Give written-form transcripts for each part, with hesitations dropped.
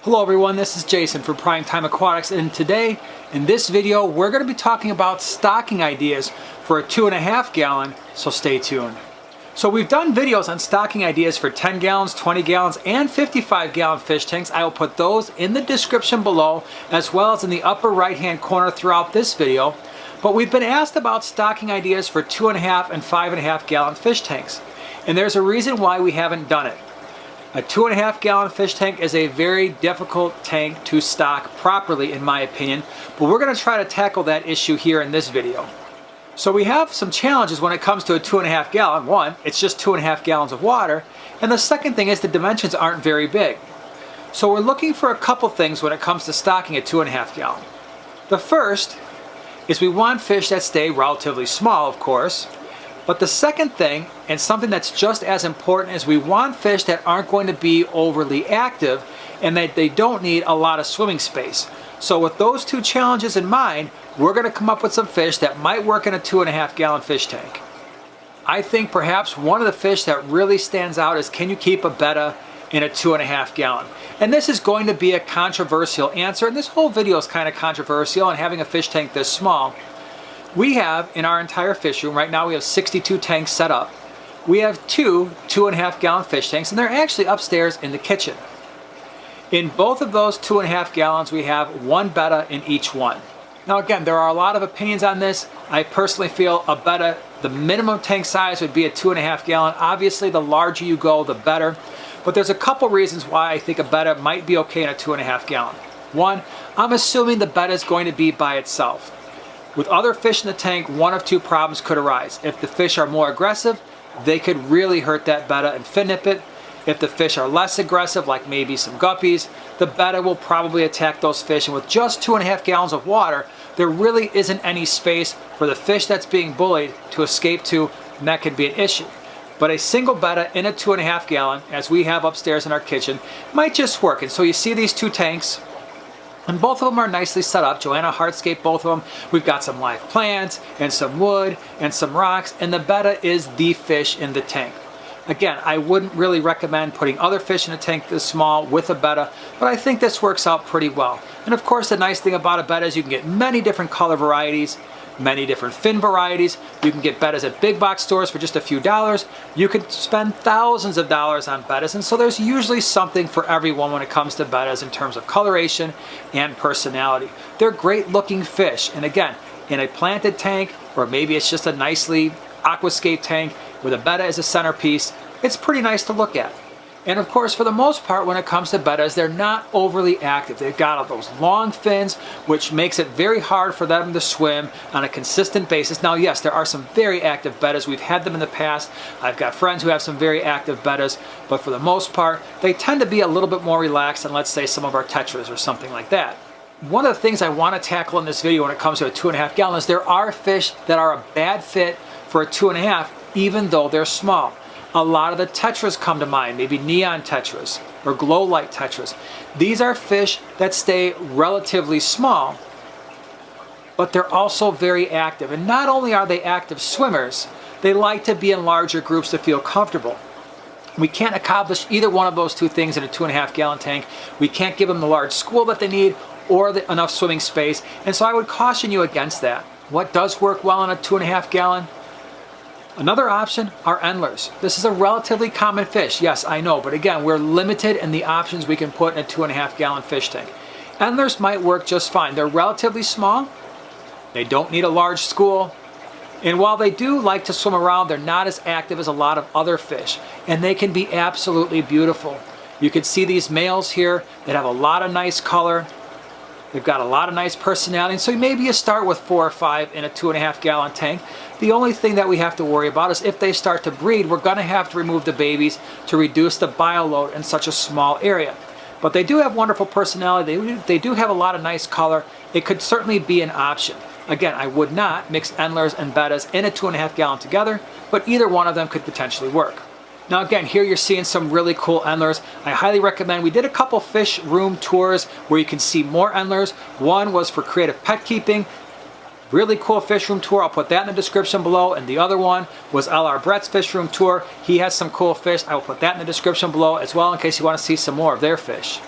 Hello everyone, this is Jason for Primetime Aquatics, and today in this video we're going to be talking about stocking ideas for a 2.5 gallon, so stay tuned. So we've done videos on stocking ideas for 10 gallons, 20 gallons, and 55 gallon fish tanks. I will put those in the description below as well as in the upper right hand corner throughout this video. But we've been asked about stocking ideas for 2.5 and 5.5 gallon fish tanks, and there's a reason why we haven't done it. A 2.5 gallon fish tank is a very difficult tank to stock properly in my opinion, but we're going to try to tackle that issue here in this video. So we have some challenges when it comes to a 2.5 gallon. One, it's just 2.5 gallons of water, and the second thing is the dimensions aren't very big. So we're looking for a couple things when it comes to stocking a 2.5 gallon. The first is we want fish that stay relatively small, of course. But the second thing, and something that's just as important, is we want fish that aren't going to be overly active and that they don't need a lot of swimming space. So with those two challenges in mind, we're going to come up with some fish that might work in a 2.5 gallon fish tank. I think perhaps one of the fish that really stands out is, can you keep a Betta in a 2.5 gallon? And this is going to be a controversial answer, and this whole video is kind of controversial, and having a fish tank this small. We have, in our entire fish room, right now we have 62 tanks set up. We have two 2.5 gallon fish tanks, and they're actually upstairs in the kitchen. In both of those 2.5 gallons, we have one Betta in each one. Now again, there are a lot of opinions on this. I personally feel a Betta, the minimum tank size would be a 2.5 gallon. Obviously, the larger you go, the better. But there's a couple reasons why I think a Betta might be okay in a 2.5 gallon. One, I'm assuming the Betta is going to be by itself. With other fish in the tank, one of two problems could arise. If the fish are more aggressive, they could really hurt that Betta and fin nip it. If the fish are less aggressive, like maybe some guppies, the Betta will probably attack those fish. And with just 2.5 gallons of water, there really isn't any space for the fish that's being bullied to escape to, and that could be an issue. But a single Betta in a 2.5 gallon, as we have upstairs in our kitchen, might just work. And so you see these two tanks, and both of them are nicely set up. Joanna hardscaped both of them. We've got some live plants and some wood and some rocks, and the Betta is the fish in the tank. Again, I wouldn't really recommend putting other fish in a tank this small with a Betta, but I think this works out pretty well. And of course, the nice thing about a Betta is you can get many different color varieties, many different fin varieties. You can get Bettas at big box stores for just a few dollars. You could spend thousands of dollars on Bettas, and so there's usually something for everyone when it comes to Bettas in terms of coloration and personality. They're great looking fish, and again, in a planted tank, or maybe it's just a nicely aquascape tank where the Betta is a centerpiece, it's pretty nice to look at. And of course, for the most part, when it comes to Bettas, they're not overly active. They've got all those long fins, which makes it very hard for them to swim on a consistent basis. Now, yes, there are some very active Bettas. We've had them in the past. I've got friends who have some very active Bettas, but for the most part, they tend to be a little bit more relaxed than, let's say, some of our Tetras or something like that. One of the things I want to tackle in this video when it comes to a 2.5 gallon is there are fish that are a bad fit for a 2.5, even though they're small. A lot of the Tetras come to mind, maybe neon Tetras or glow light Tetras. These are fish that stay relatively small, but they're also very active. And not only are they active swimmers, they like to be in larger groups to feel comfortable. We can't accomplish either one of those two things in a 2.5 gallon tank. We can't give them the large school that they need or enough swimming space. And so I would caution you against that. What does work well in a 2.5 gallon? Another option are endlers. This is a relatively common fish, yes, I know, but again, we're limited in the options we can put in a 2.5 gallon fish tank. Endlers might work just fine. They're relatively small, they don't need a large school, and while they do like to swim around, they're not as active as a lot of other fish, and they can be absolutely beautiful. You can see these males here that have a lot of nice color. They've got a lot of nice personality, and so maybe you start with 4 or 5 in a 2.5 gallon tank. The only thing that we have to worry about is if they start to breed, we're going to have to remove the babies to reduce the bio load in such a small area. But they do have wonderful personality. They do have a lot of nice color. It could certainly be an option. Again, I would not mix endlers and Bettas in a 2.5 gallon together, but either one of them could potentially work. Now again, here you're seeing some really cool endlers. I highly recommend, we did a couple fish room tours where you can see more endlers. One was for creative pet keeping. Really cool fish room tour. I'll put that in the description below. And the other one was L.R. Brett's fish room tour. He has some cool fish. I will put that in the description below as well in case you want to see some more of their fish.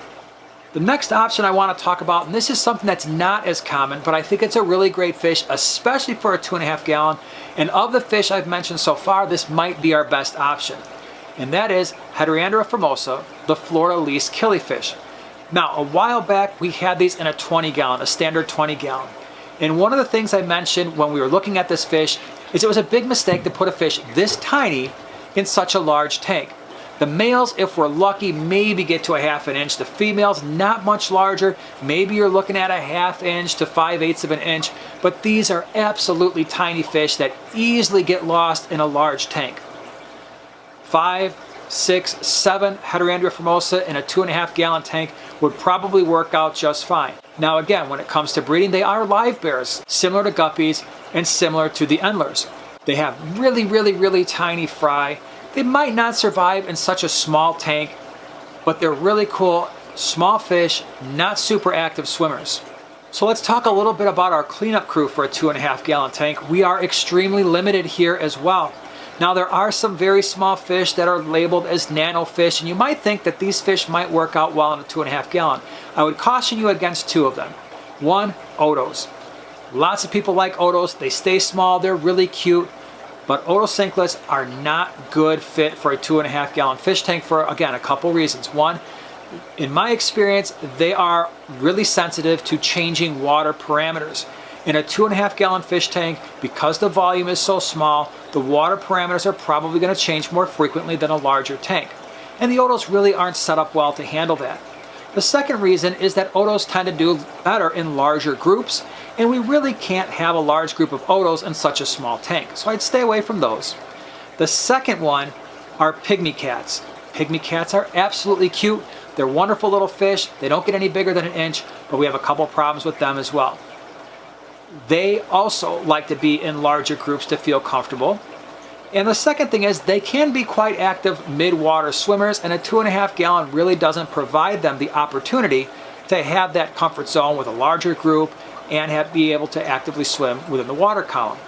The next option I want to talk about, and this is something that's not as common, but I think it's a really great fish, especially for a 2.5 gallon. And of the fish I've mentioned so far, this might be our best option. And that is Heteranodon formosa, the Florida least killifish. Now, a while back, we had these in a 20 gallon, a standard 20 gallon. And one of the things I mentioned when we were looking at this fish is it was a big mistake to put a fish this tiny in such a large tank. The males, if we're lucky, maybe get to a 1/2 inch. The females, not much larger. Maybe you're looking at a 1/2 inch to 5/8 of an inch. But these are absolutely tiny fish that easily get lost in a large tank. 5, 6, 7 Heteranodon formosa in a 2.5 gallon tank would probably work out just fine. Now again, when it comes to breeding, they are live bears, similar to guppies and similar to the endlers. They have really tiny fry. They might not survive in such a small tank, but they're really cool, small fish, not super active swimmers. So let's talk a little bit about our cleanup crew for a 2.5 gallon tank. We are extremely limited here as well. Now there are some very small fish that are labeled as nano fish, and you might think that these fish might work out well in a 2.5 gallon. I would caution you against 2 of them. 1, Otos. Lots of people like Otos. They stay small, they're really cute. But otocinclus are not good fit for a 2.5 gallon fish tank for, again, a couple reasons. 1, in my experience, they are really sensitive to changing water parameters. In a 2.5 gallon fish tank, because the volume is so small, the water parameters are probably going to change more frequently than a larger tank. And the Otos really aren't set up well to handle that. The second reason is that Otos tend to do better in larger groups, and we really can't have a large group of Otos in such a small tank, so I'd stay away from those. The second one are Pygmy Cats. Pygmy Cats are absolutely cute. They're wonderful little fish. They don't get any bigger than an inch, but we have a couple problems with them as well. They also like to be in larger groups to feel comfortable. And the second thing is they can be quite active mid-water swimmers, and a 2.5 gallon really doesn't provide them the opportunity to have that comfort zone with a larger group and be able to actively swim within the water column.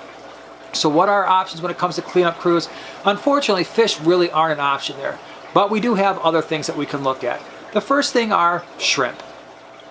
So what are our options when it comes to cleanup crews? Unfortunately, fish really aren't an option there, but we do have other things that we can look at. The first thing are shrimp.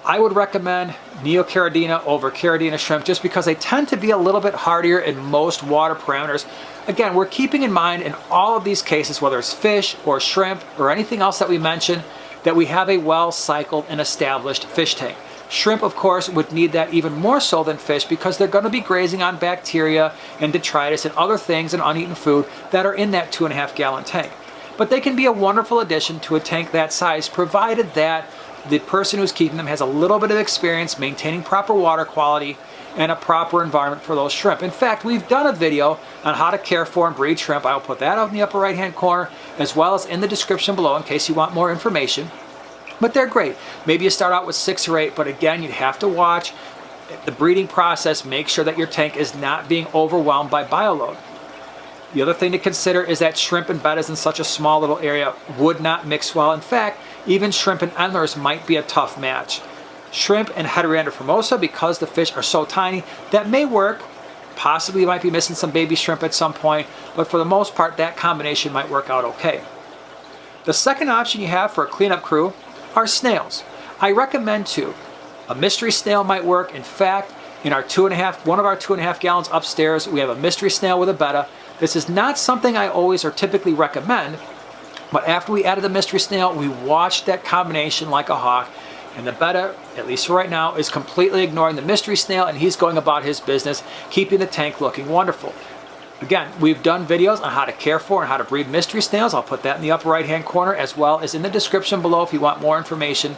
I would recommend Neocaridina over Caridina shrimp just because they tend to be a little bit hardier in most water parameters. Again, we're keeping in mind in all of these cases, whether it's fish or shrimp or anything else that we mention, that we have a well-cycled and established fish tank. Shrimp, of course, would need that even more so than fish because they're going to be grazing on bacteria and detritus and other things and uneaten food that are in that 2.5 gallon tank. But they can be a wonderful addition to a tank that size, provided that the person who's keeping them has a little bit of experience maintaining proper water quality and a proper environment for those shrimp. In fact, we've done a video on how to care for and breed shrimp. I'll put that out in the upper right hand corner as well as in the description below in case you want more information. But they're great. Maybe you start out with 6 or 8, but again, you'd have to watch the breeding process, make sure that your tank is not being overwhelmed by bioload. The other thing to consider is that shrimp and bettas in such a small little area would not mix well. In fact, even shrimp and endlers might be a tough match. Shrimp and Heteranodon formosa, because the fish are so tiny, that may work. Possibly you might be missing some baby shrimp at some point, but for the most part, that combination might work out okay. The second option you have for a cleanup crew are snails. I recommend 2. A mystery snail might work. In fact, in our one of our 2.5 gallons upstairs, we have a mystery snail with a betta. This is not something I always or typically recommend, but after we added the mystery snail, we watched that combination like a hawk, and the betta, at least for right now, is completely ignoring the mystery snail, and he's going about his business, keeping the tank looking wonderful. Again, we've done videos on how to care for and how to breed mystery snails. I'll put that in the upper right hand corner as well as in the description below if you want more information.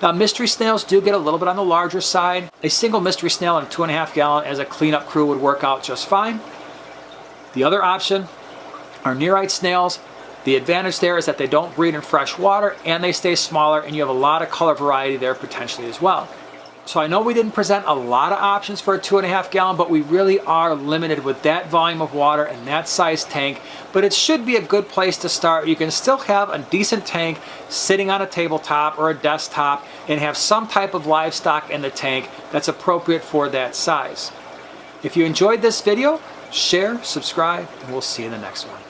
Now, mystery snails do get a little bit on the larger side. A single mystery snail in a 2.5 gallon as a cleanup crew would work out just fine. The other option are nearite snails. The advantage there is that they don't breed in fresh water and they stay smaller, and you have a lot of color variety there potentially as well. So I know we didn't present a lot of options for a 2.5 gallon, but we really are limited with that volume of water and that size tank, but it should be a good place to start. You can still have a decent tank sitting on a tabletop or a desktop and have some type of livestock in the tank that's appropriate for that size. If you enjoyed this video, share, subscribe, and we'll see you in the next one.